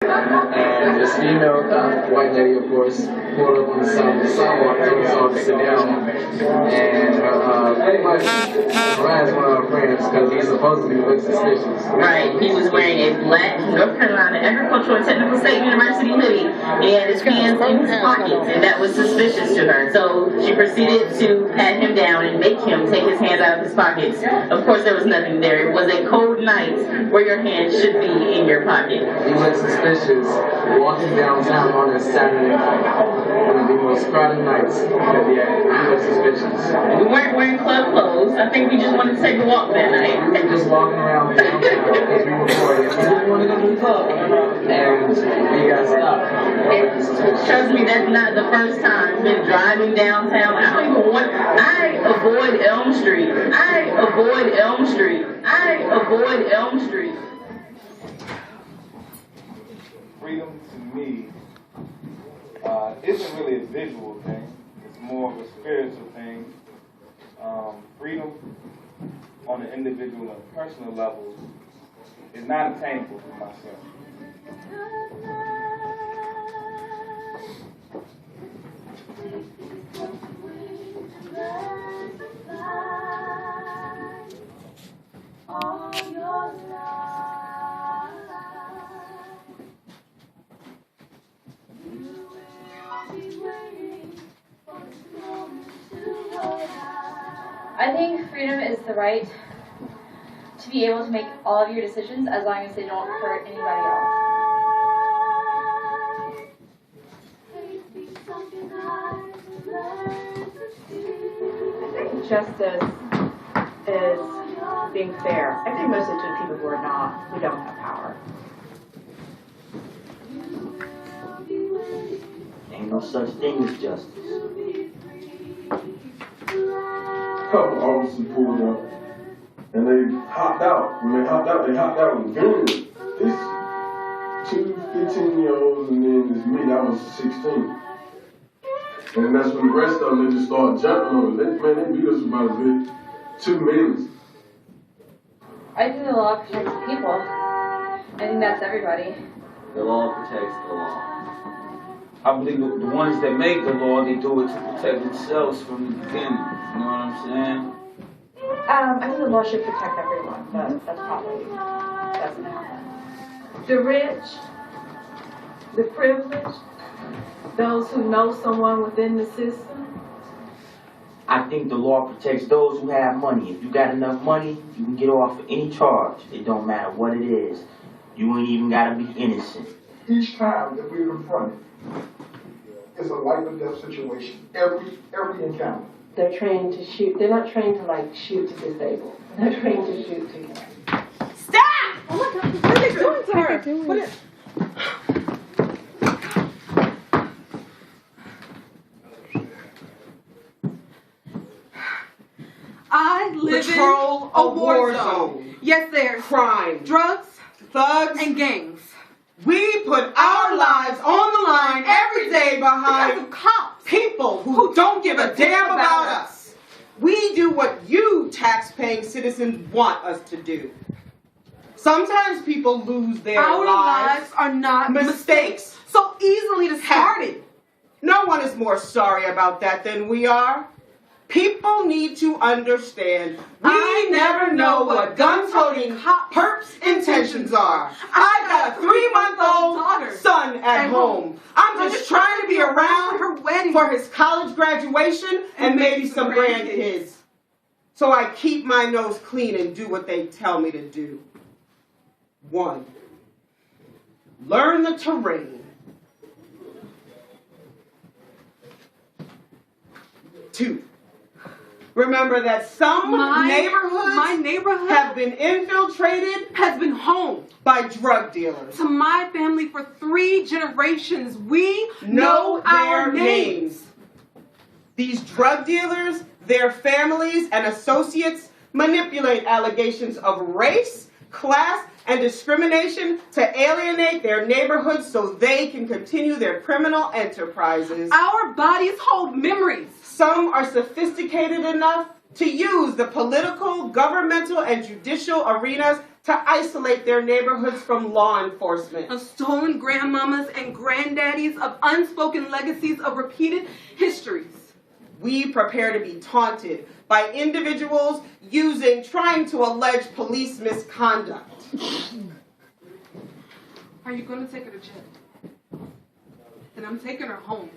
And this female white lady, of course, pulled up on the side of the sidewalk, told us all to sit down, and pretty much harassed one of our friends because he supposedly looked suspicious. Right, he was wearing a black North Carolina Agricultural and Technical State University hoodie, and he had his hands in his pockets, and that was suspicious to her. So she proceeded to pat him down and make him take his hands out of his pockets. Of course, there was nothing there. It was a cold night where your hands should be in your pocket. He looked suspicious walking downtown on a Saturday night, one of the most crowded nights that we had. He looked suspicious. We weren't wearing club clothes. I think we just wanted to take a walk that night. We were just walking around downtown because we were bored. We didn't want to go to the club, and we got stopped. Trust me, that's not the first time. Been driving downtown. I avoid Elm Street. I avoid Elm Street. Freedom to me isn't really a visual thing. It's more of a spiritual thing. Freedom on an individual and personal level is not attainable for myself. I think freedom is the right to be able to make all of your decisions as long as they don't hurt anybody else. I think justice is being fair. I think most of the people who are not, who don't have power. Ain't no such thing as justice. Couple officers pulled up and they hopped out. When they hopped out with guns. It's two 15-year-olds and then it's me, I was 16. And that's when the rest of them, they just started jumping on it. They beat us about a good 2 minutes. I think the law protects people. I think that's everybody. The law protects the law. I believe the ones that make the law, they do it to protect themselves from the beginning. You know what I'm saying? I think the law should protect everyone, but that probably doesn't happen. The rich, the privileged, those who know someone within the system. I think the law protects those who have money. If you got enough money, you can get off of any charge. It don't matter what it is. You ain't even gotta be innocent. Each time that we're confronted, it's a life or death situation. Every encounter. They're trained to shoot. They're not trained to like shoot to disable. They're trained to shoot to. Stop! Oh my God! What are they doing to her? What is? I live Patrol in a war zone. Yes, there's crime, drugs, thugs, and gangs. We put our lives on the line every day behind cops, people who don't give a damn about us. We do what you tax-paying citizens want us to do. Sometimes people lose their Our lives are not mistakes so easily discarded. No one is more sorry about that than we are. People need to understand we never know what gun-toting perps' intentions are. I got a 3-month-old son at home. I'm just trying to be around her wedding for his college graduation and maybe some grandkids. So I keep my nose clean and do what they tell me to do. 1, learn the terrain. 2, remember that some neighborhoods have been infiltrated, has been home by drug dealers. To my family for 3 generations, we know our their names. These drug dealers, their families, and associates manipulate allegations of race, class, and discrimination to alienate their neighborhoods so they can continue their criminal enterprises. Our bodies hold memories. Some are sophisticated enough to use the political, governmental, and judicial arenas to isolate their neighborhoods from law enforcement. Of stolen grandmamas and granddaddies, of unspoken legacies, of repeated histories. We prepare to be taunted by individuals trying to allege police misconduct. Are you going to take her to jail? Then I'm taking her home.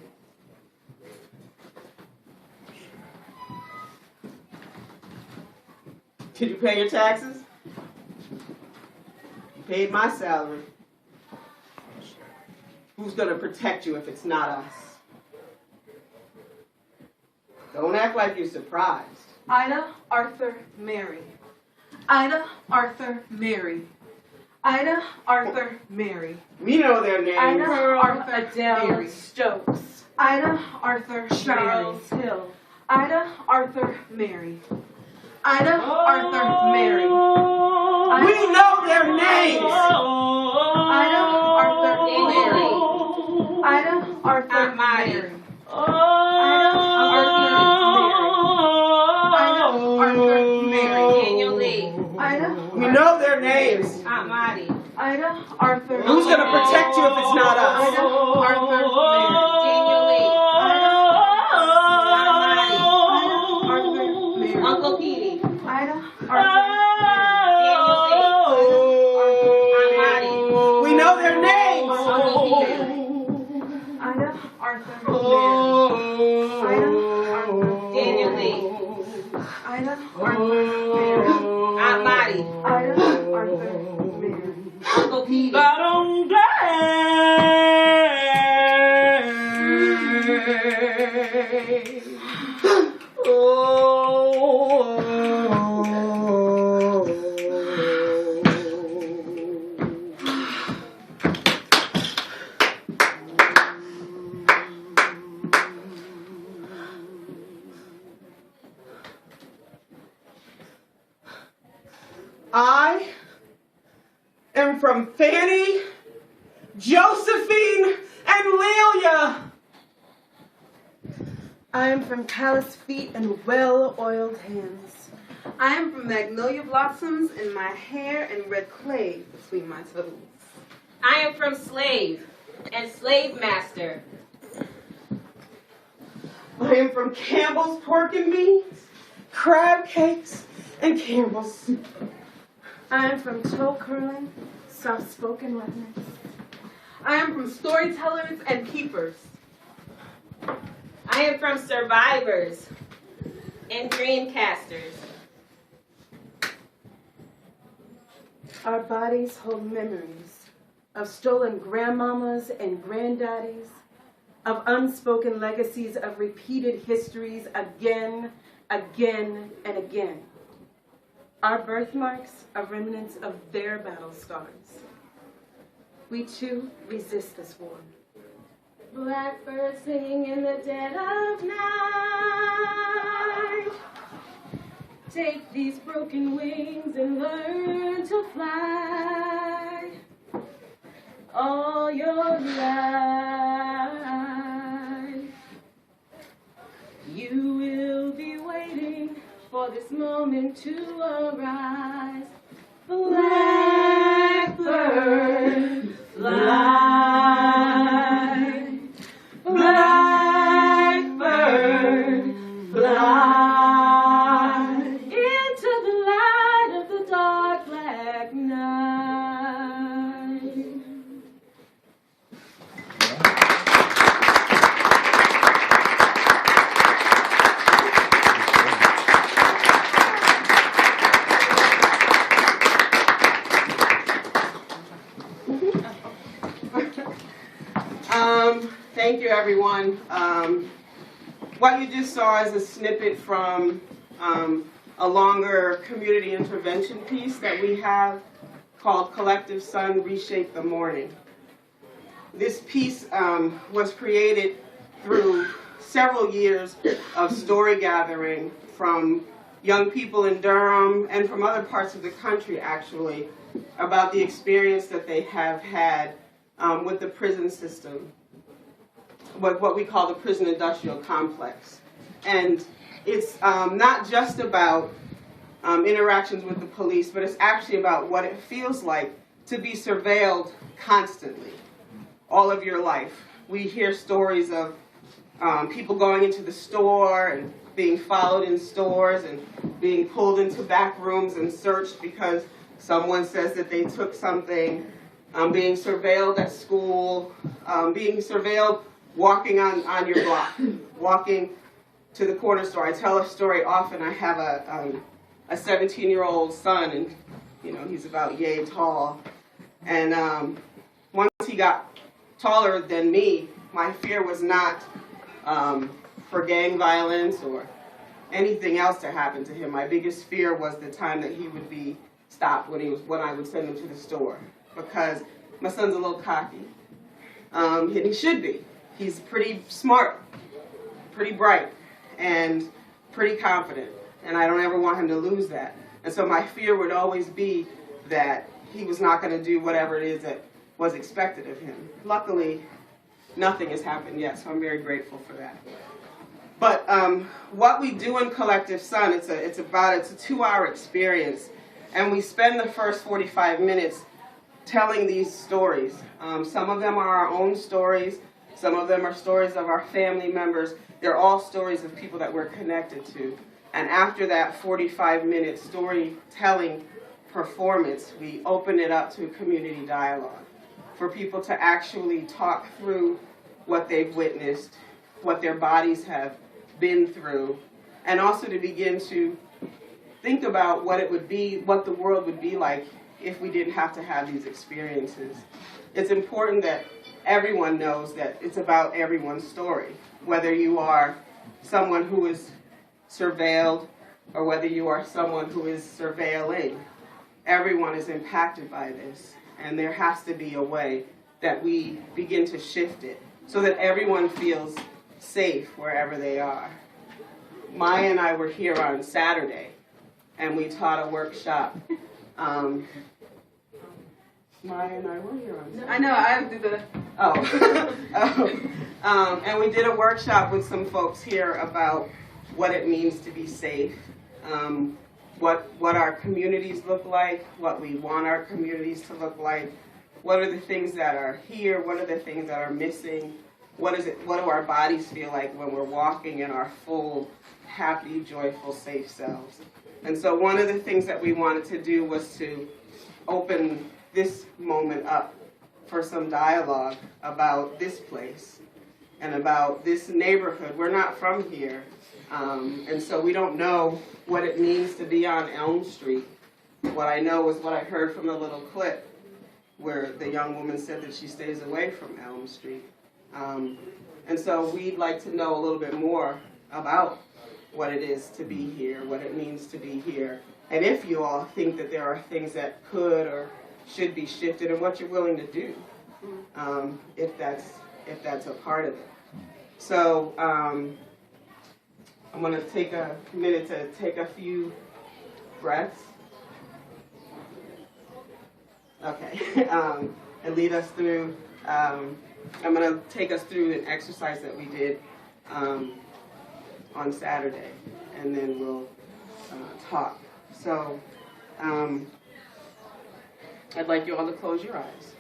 Did you pay your taxes? You paid my salary. Who's going to protect you if it's not us? Don't act like you're surprised. Ida, Arthur, Mary. Ida, Arthur, Mary. Ida, Arthur, Mary. We know their names. Ida, Arthur, Adele Mary. Stokes. Ida, Arthur, Charles Mary. Hill. Ida, Arthur, Mary. Ida, Arthur, Mary. We know their names. Ida, Arthur, Mary. Ida, Arthur, Mary. Ida, Arthur, Mary. Daniel Lee. Ida, We know their names. Aunt Marty. Ida, Arthur. Who's going to protect you if it's not us? Ida, Arthur, Mary. Daniel Lee. Aunt Marty. Ida, Arthur, Mary. Uncle Petey. Ida, Arthur, Daniel Lee. Aunt Marty. We know their names. Uncle Petey. Ida, Arthur, Mary. Ida, Arthur, Daniel Lee. Ida, Arthur, Mary. Aunt Marty. Ida, Arthur, Mary. Uncle Petey. I am from Fanny, Josephine, and Lelia. I am from calloused feet and well-oiled hands. I am from magnolia blossoms in my hair and red clay between my toes. I am from slave and slave master. I am from Campbell's pork and beans, crab cakes, and Campbell's soup. I am from toe curling, soft-spoken wetness. I am from storytellers and keepers. I am from survivors and dreamcasters. Our bodies hold memories of stolen grandmamas and granddaddies, of unspoken legacies, of repeated histories again, again, and again. Our birthmarks are remnants of their battle scars. We too resist this war. Blackbirds singing in the dead of night. Take these broken wings and learn to fly. All your life, you will be waiting for this moment to arise. Blackbird, fly. Blackbird, fly into the light of the dark black night. Thank you, everyone. What you just saw is a snippet from a longer community intervention piece that we have called Collective Sun, Reshape the Morning. This piece was created through several years of story gathering from young people in Durham and from other parts of the country, actually, about the experience that they have had with the prison system, what we call the prison industrial complex. And it's not just about interactions with the police, but it's actually about what it feels like to be surveilled constantly, all of your life. We hear stories of people going into the store and being followed in stores and being pulled into back rooms and searched because someone says that they took something, being surveilled at school, being surveilled walking on your block, walking to the corner store. I tell a story often. I have a 17-year-old son, and he's about yay tall. And once he got taller than me, my fear was not for gang violence or anything else to happen to him. My biggest fear was the time that he would be stopped when I would send him to the store, because my son's a little cocky, and he should be. He's pretty smart, pretty bright, and pretty confident, and I don't ever want him to lose that. And so my fear would always be that he was not going to do whatever it is that was expected of him. Luckily, nothing has happened yet, so I'm very grateful for that. But what we do in Collective Son, it's a 2-hour experience, and we spend the first 45 minutes telling these stories. Some of them are our own stories. Some of them are stories of our family members. They're all stories of people that we're connected to. And after that 45-minute storytelling performance, we open it up to a community dialogue for people to actually talk through what they've witnessed, what their bodies have been through, and also to begin to think about what the world would be like if we didn't have to have these experiences. It's important that everyone knows that it's about everyone's story, whether you are someone who is surveilled or whether you are someone who is surveilling. Everyone is impacted by this, and there has to be a way that we begin to shift it so that everyone feels safe wherever they are. Maya and I were here on Saturday, and we taught a workshop. Maya and I were here on Saturday. I know, I do the... And we did a workshop with some folks here about what it means to be safe, what our communities look like, what we want our communities to look like, what are the things that are here, what are the things that are missing, what do our bodies feel like when we're walking in our full, happy, joyful, safe selves. And so one of the things that we wanted to do was to open this moment up for some dialogue about this place and about this neighborhood. We're not from here, and so we don't know what it means to be on Elm Street. What I know is what I heard from the little clip where the young woman said that she stays away from Elm Street. And so we'd like to know a little bit more about what it is to be here, what it means to be here, and if you all think that there are things that could or should be shifted, and what you're willing to do, if that's a part of it. So I'm going to take a minute to take a few breaths. Okay, and lead us through. I'm going to take us through an exercise that we did on Saturday, and then we'll talk. So I'd like you all to close your eyes.